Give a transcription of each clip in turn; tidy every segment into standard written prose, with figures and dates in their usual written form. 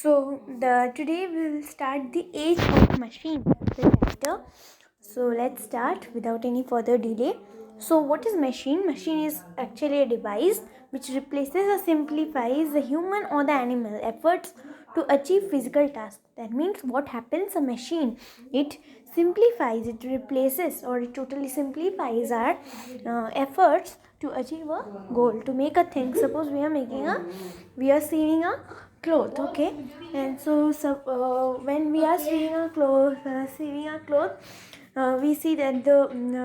Today we will start the age of machine, the chapter. So let's start without any further delay. So what is machine? Machine is actually a device which replaces or simplifies the human or the animal efforts to achieve physical tasks. That means what happens? A machine, it simplifies, it replaces, or it totally simplifies our efforts to achieve a goal, to make a thing. Suppose we are sewing a cloth, okay, and when we are sewing a cloth, we see that in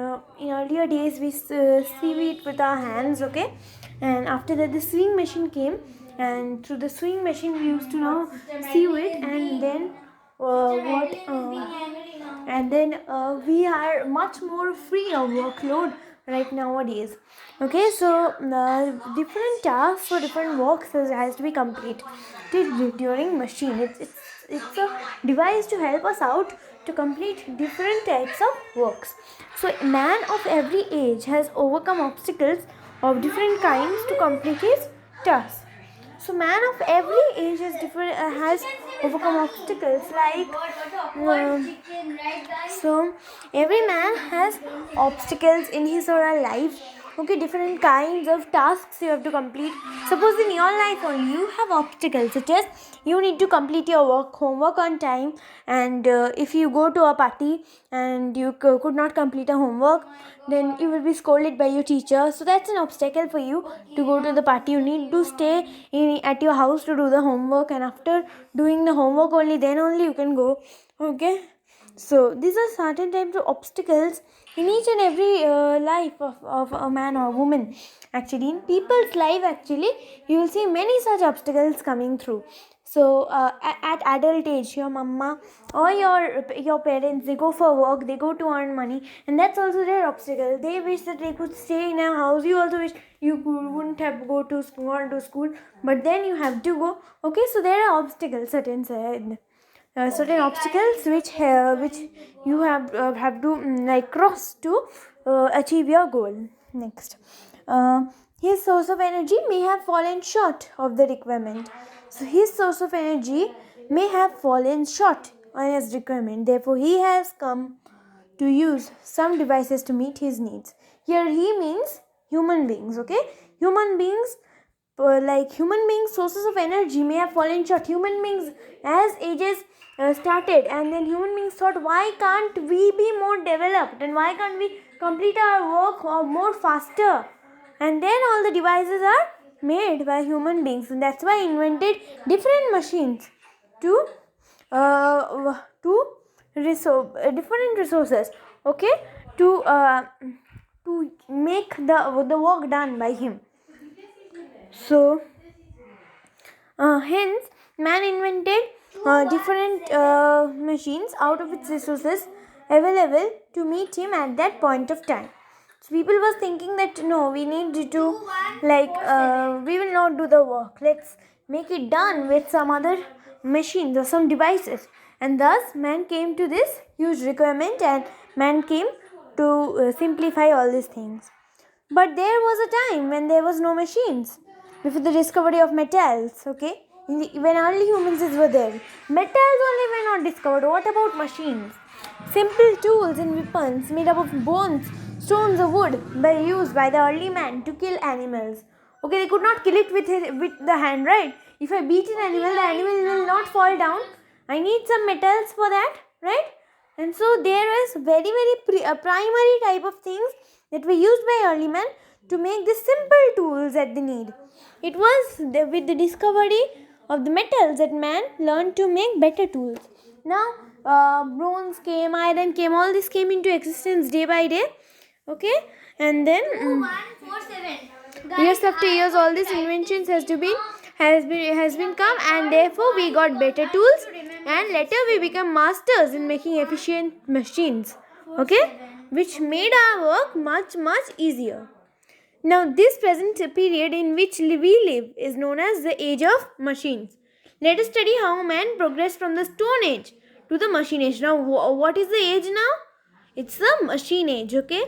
earlier days we sew it with our hands, okay, and after that the sewing machine came, and through the sewing machine we used to now sew it, and then what and then we are much more free of workload right nowadays. Okay, so different tasks or different works has to be completed during machine. It's a device to help us out to complete different types of works. So man of every age has overcome obstacles of different kinds to complete his task. So man of every age has overcome obstacles like so every man has obstacles in his or her life. Okay, different kinds of tasks you have to complete. Suppose in your life only you have obstacles such as you need to complete your homework on time, and if you go to a party and you could not complete a homework, then you will be scolded by your teacher. So that's an obstacle for you to go to the party. You need to stay at your house to do the homework, and after doing the homework only, then only you can go. Okay, so these are certain types of obstacles in each and every life of a man or woman. Actually, in people's life, actually, you will see many such obstacles coming through. So at adult age, your mama or your parents, they go for work, they go to earn money, and that's also their obstacle. They wish that they could stay in a house. You also wish wouldn't have gone to school, but then you have to go. Okay, so there are obstacles, certain obstacles which you have to cross to achieve your goal. Next, uh, his source of energy may have fallen short of the requirement. So his source of energy may have fallen short on his requirement. Therefore, he has come to use some devices to meet his needs. Here he means human beings. Okay, human beings, human beings sources of energy may have fallen short. Human beings, as ages started, and then human beings thought, why can't we be more developed, and why can't we complete our work more faster? And then all the devices are made by human beings, and that's why invented different machines to different resources, okay, to make the work done by him. So hence man invented different machines out of its resources available to meet him at that point of time. So people was thinking that no, we need to we will not do the work, let's make it done with some other machines or some devices, and thus man came to this huge requirement, and man came to simplify all these things. But there was a time when there was no machines, before the discovery of metals. Okay, when early humans were there, metals only were not discovered. What about machines? Simple tools and weapons made up of bones, stones, or wood were used by the early man to kill animals. Okay, they could not kill it with the hand, right? If I beat an animal, the animal will not fall down. I need some metals for that, right? And so there was very primary type of things that were used by early man to make the simple tools that they need. It was with the discovery of the metals that man learned to make better tools. Now bronze came, iron came, all this came into existence day by day. Okay, and then years after years, all these inventions has been come, and therefore we got better tools, and later we become masters in making efficient machines. Okay, which made our work much easier. Now this present period in which we live is known as the age of machines. Let us study how man progressed from the stone age to the machine age. Now what is the age now? It's the machine age. Okay,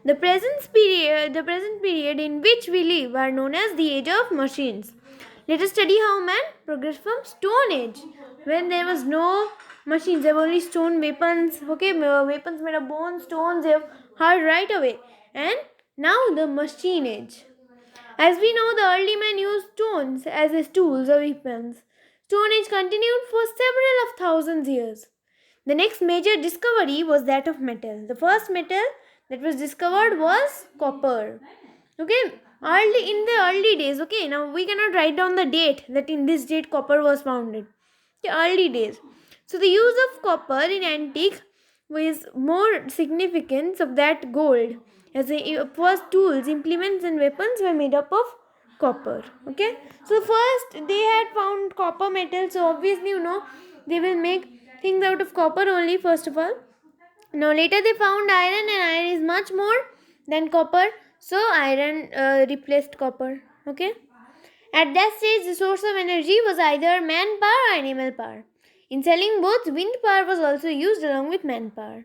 the present period in which we live are known as the age of machines. Let us study how man progressed from Stone Age, when there was no machines, there were only stone weapons. Okay, weapons made of bone, stones, they have hard right away. And now the machine age. As we know, the early men used stones as his tools or weapons. Stone Age continued for several of thousands years. The next major discovery was that of metal. The first metal that was discovered was copper. Okay, early in the early days. Okay, now we cannot write down the date that in this date copper was founded. The early days. So the use of copper in antique was more significance of that gold, as the first tools, implements and weapons were made up of copper. Okay, so first they had found copper metal, so obviously they will make things out of copper only first of all. Now later they found iron, and iron is much more than copper, so iron replaced copper. Okay, at that stage the source of energy was either manpower or animal power. In selling both, wind power was also used along with manpower.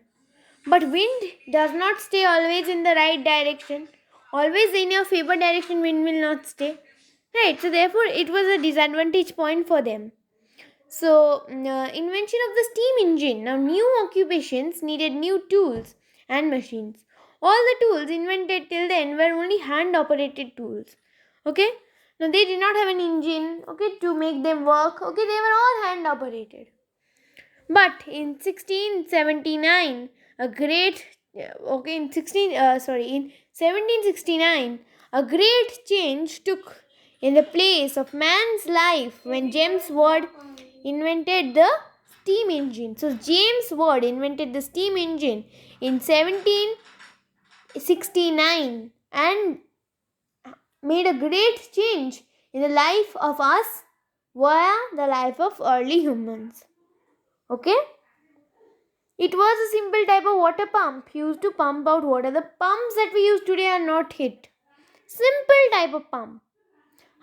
But wind does not stay always in the right direction. Always in your favor direction, wind will not stay. Right, so therefore, it was a disadvantage point for them. So, invention of the steam engine. Now, new occupations needed new tools and machines. All the tools invented till then were only hand operated tools. Okay, now they did not have an engine, okay, to make them work. Okay, they were all hand operated. But in 1679, a great okay in 1769, a great change took in the place of man's life when James Watt invented the steam engine. So James Watt invented the steam engine in 1769 and made a great change in the life of us via the life of early humans. Okay? It was a simple type of water pump used to pump out water. The pumps that we use today are not hit. Simple type of pump.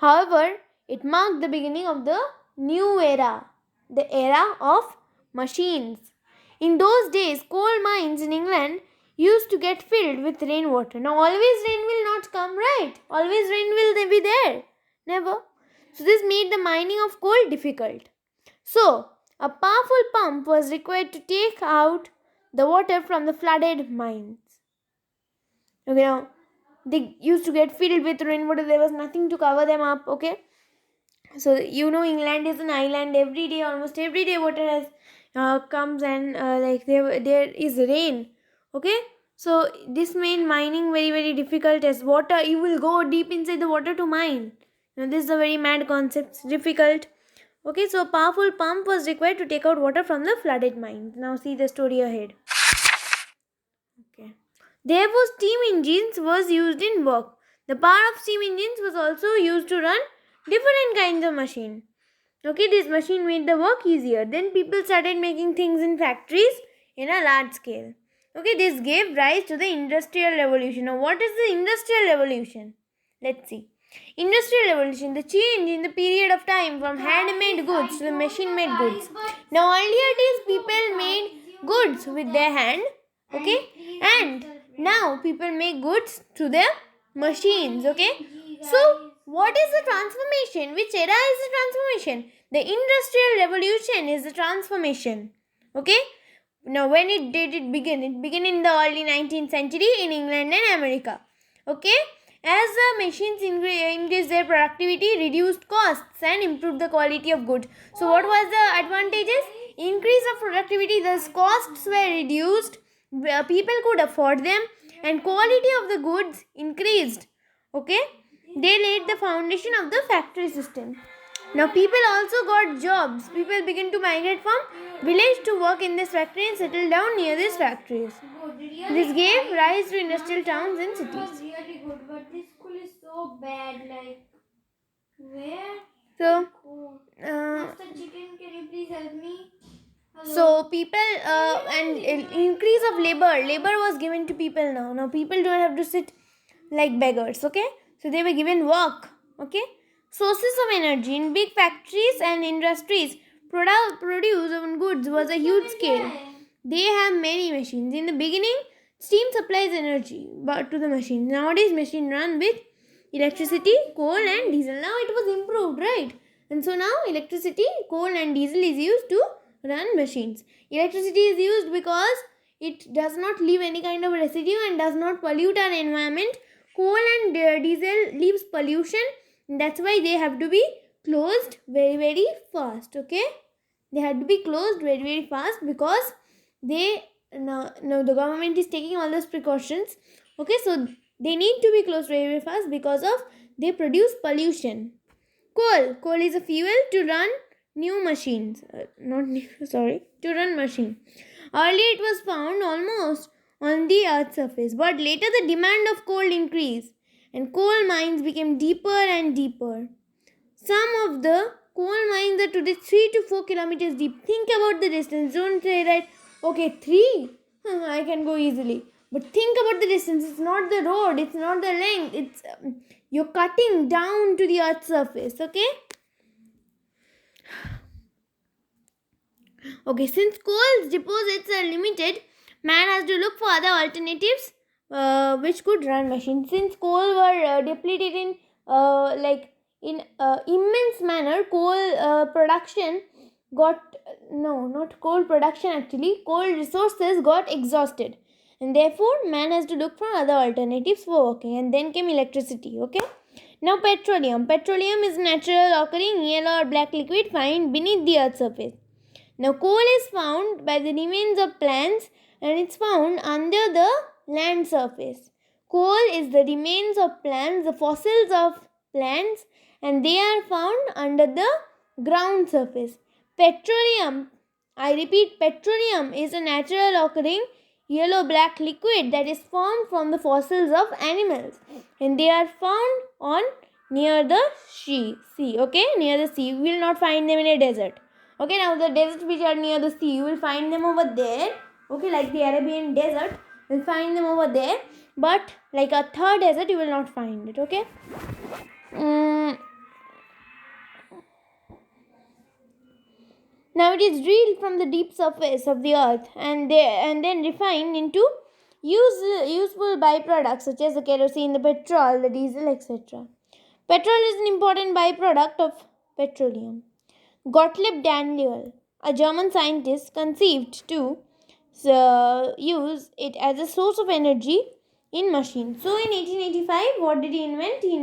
However, it marked the beginning of the new era, the era of machines. In those days, coal mines in England used to get filled with rainwater. Now, always rain will not come, right? Always rain will be there. Never. So, this made the mining of coal difficult. So, a powerful pump was required to take out the water from the flooded mines. Okay, now they used to get filled with rainwater, there was nothing to cover them up. Okay, so England is an island. Every day, almost every day, water has comes and like there is rain. Okay, so this made mining very very difficult, as water, you will go deep inside the water to mine. Now this is a very mad concept. It's difficult. Okay, so a powerful pump was required to take out water from the flooded mines. Now see the story ahead. Okay. Therefore, steam engines was used in work. The power of steam engines was also used to run different kinds of machine. Okay, this machine made the work easier. Then people started making things in factories in a large scale. Okay, this gave rise to the Industrial Revolution. Now, what is the Industrial Revolution? Let's see. Industrial Revolution, the change in the period of time from handmade goods to the machine-made goods. Now, earlier days, people made goods with their hand. Okay, and now people make goods through their machines. Okay, so what is the transformation? Which era is the transformation? The Industrial Revolution is the transformation. Okay, now when did it begin? It began in the early 19th century in England and America. Okay, as the machines increased their productivity, reduced costs and improved the quality of goods. So what was the advantages? Increase of productivity, thus costs were reduced, people could afford them, and quality of the goods increased. Okay, they laid the foundation of the factory system. Now people also got jobs. People began to migrate from village to work in this factory and settle down near these factories. This gave rise to industrial towns and cities. Really good, but this school is so bad. Like, where? So, Master Chicken, can you please help me? Hello? So people and increase of labor was given to people now. Now people don't have to sit like beggars. Okay, so they were given work. Okay, sources of energy in big factories and industries produce on goods was a huge scale. They have many machines. In the beginning, steam supplies energy but to the machine. Nowadays, machine run with electricity, coal and diesel. Now it was improved, right? And so now electricity, coal and diesel is used to run machines. Electricity is used because it does not leave any kind of residue and does not pollute our environment. Coal and diesel leaves pollution. That's why they have to be closed very very fast. Okay, they had to be closed very very fast because they now the government is taking all those precautions. Okay, so they need to be closed very very fast because of they produce pollution. Coal is a fuel to run new machines, not new, sorry, to run machine. Earlier it was found almost on the earth's surface, but later the demand of coal increased and coal mines became deeper and deeper. Some of the coal mines are today 3 to 4 kilometers deep. Think about the distance. Don't say that, okay, 3, I can go easily. But think about the distance. It's not the road, it's not the length. It's you're cutting down to the earth's surface. Okay? Okay, since coal's deposits are limited, man has to look for other alternatives which could run machines. Since coal were depleted in in immense manner, coal production got no, not coal production actually. Coal resources got exhausted, and therefore man has to look for other alternatives for working. And then came electricity. Okay. Now petroleum. Petroleum is natural occurring yellow or black liquid found beneath the earth's surface. Now, coal is found by the remains of plants and it's found under the land surface. Coal is the remains of plants, the fossils of plants, and they are found under the ground surface. Petroleum, I repeat, petroleum is a natural occurring yellow black liquid that is formed from the fossils of animals, and they are found on near the sea. Okay, near the sea. We will not find them in a desert. Okay, now the deserts which are near the sea, you will find them over there. Okay, like the Arabian desert, you'll find them over there. But like a third desert, you will not find it. Okay. Now it is drilled from the deep surface of the earth and then refined into useful byproducts such as the kerosene, the petrol, the diesel, etc. Petrol is an important byproduct of petroleum. Gottlieb Daimler, a German scientist, conceived to use it as a source of energy in machines. So in 1885, what did he invent? He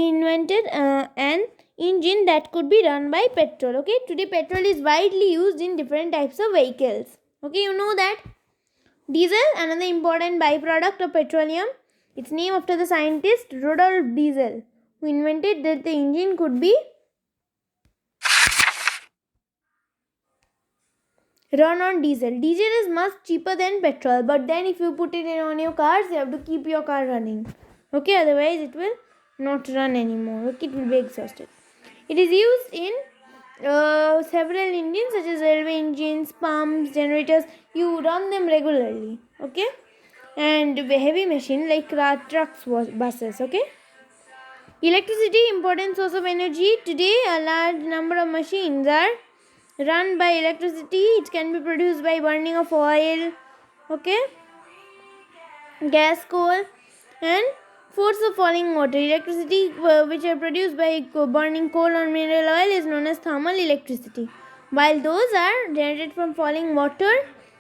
invented an engine that could be run by petrol. Okay, today petrol is widely used in different types of vehicles. Okay, you know that. Diesel, another important byproduct of petroleum. It's named after the scientist Rudolf Diesel, who invented that the engine could be run on diesel. Diesel is much cheaper than petrol, but then if you put it in on your cars, you have to keep your car running. Okay, otherwise it will not run anymore. Okay, it will be exhausted. It is used in several engines such as railway engines, pumps, generators. You run them regularly. Okay, and heavy machine like trucks, buses. Okay. Electricity, important source of energy. Today, a large number of machines are run by electricity. It can be produced by burning of oil, okay, gas, coal, and force of falling water. Electricity which are produced by burning coal or mineral oil is known as thermal electricity, while those are generated from falling water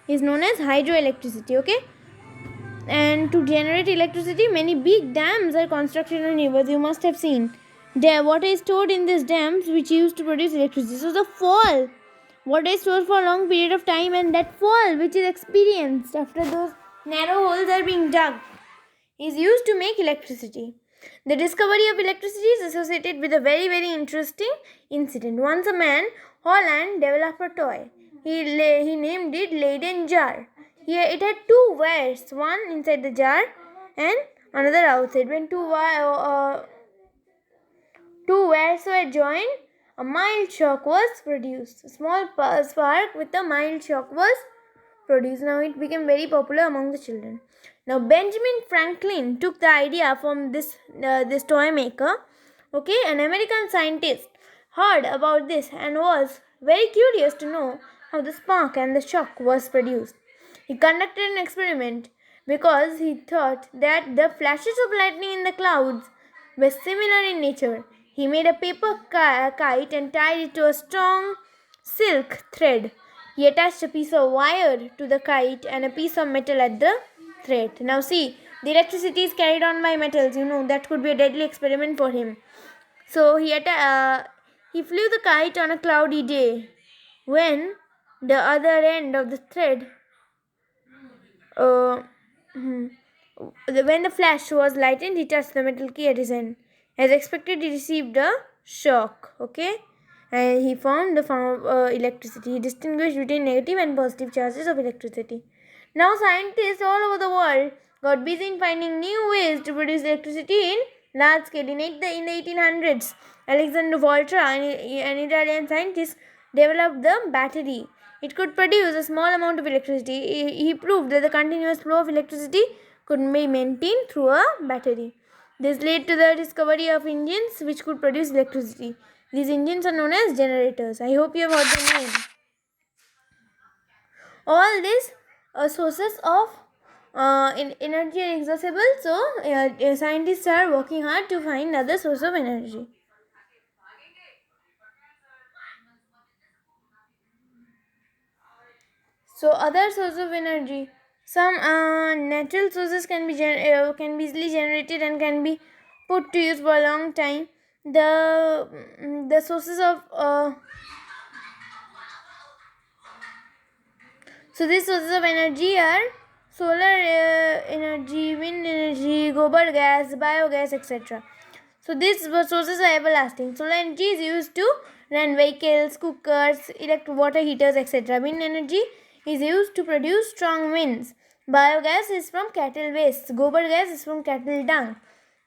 is known as hydroelectricity. Okay, and to generate electricity, many big dams are constructed on rivers. You must have seen. Water is stored in these dams which used to produce electricity. So the fall, water is stored for a long period of time, and that fall which is experienced after those narrow holes are being dug is used to make electricity. The discovery of electricity is associated with a very very interesting incident. Once a man, Holland, developed a toy. He named it Leyden jar. Here it had two wires, one inside the jar and another outside. When two wires were joined, a mild shock was produced. A small spark with a mild shock was produced. Now it became very popular among the children. Now Benjamin Franklin took the idea from this toy maker. Okay, an American scientist heard about this and was very curious to know how the spark and the shock was produced. He conducted an experiment because he thought that the flashes of lightning in the clouds were similar in nature. He made a paper kite and tied it to a strong silk thread. He attached a piece of wire to the kite and a piece of metal at the thread. Now, see, the electricity is carried on by metals. That could be a deadly experiment for him. So he flew the kite on a cloudy day when the other end of the thread uh, hmm, when the flash was lightened, he touched the metal key at his end. As expected, he received a shock. Okay, and he formed the form of electricity. He distinguished between negative and positive charges of electricity. Now, scientists all over the world got busy in finding new ways to produce electricity in large scale. In the 1800s, Alexander Volta, an Italian scientist, developed the battery. It could produce a small amount of electricity. He proved that the continuous flow of electricity could be maintained through a battery. This led to the discovery of engines which could produce electricity. These engines are known as generators. I hope you have heard the name. All these sources of energy are accessible, so scientists are working hard to find other source of energy. So other source of energy, some natural sources can be easily generated and can be put to use for a long time. The sources of so these sources of energy are solar energy, wind energy, gobar gas, biogas, etc. So these sources are everlasting. Solar energy is used to run vehicles, cookers, electric water heaters, etc. Wind energy is used to produce strong winds. Biogas is from cattle waste. Gobar gas is from cattle dung.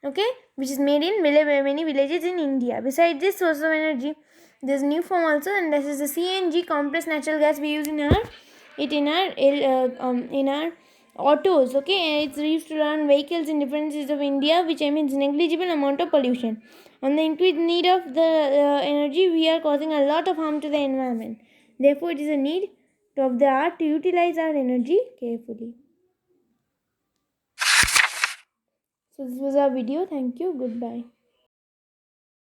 Okay, which is made in many villages in India. Besides this source of energy, there's new form also, and this is the CNG, compressed natural gas we use in our autos. Okay, and it's used to run vehicles in different cities of India, which emits negligible amount of pollution. On the increased need of the energy, we are causing a lot of harm to the environment. Therefore, it is a need of the art to utilize our energy carefully. So this was our video. Thank you. Goodbye.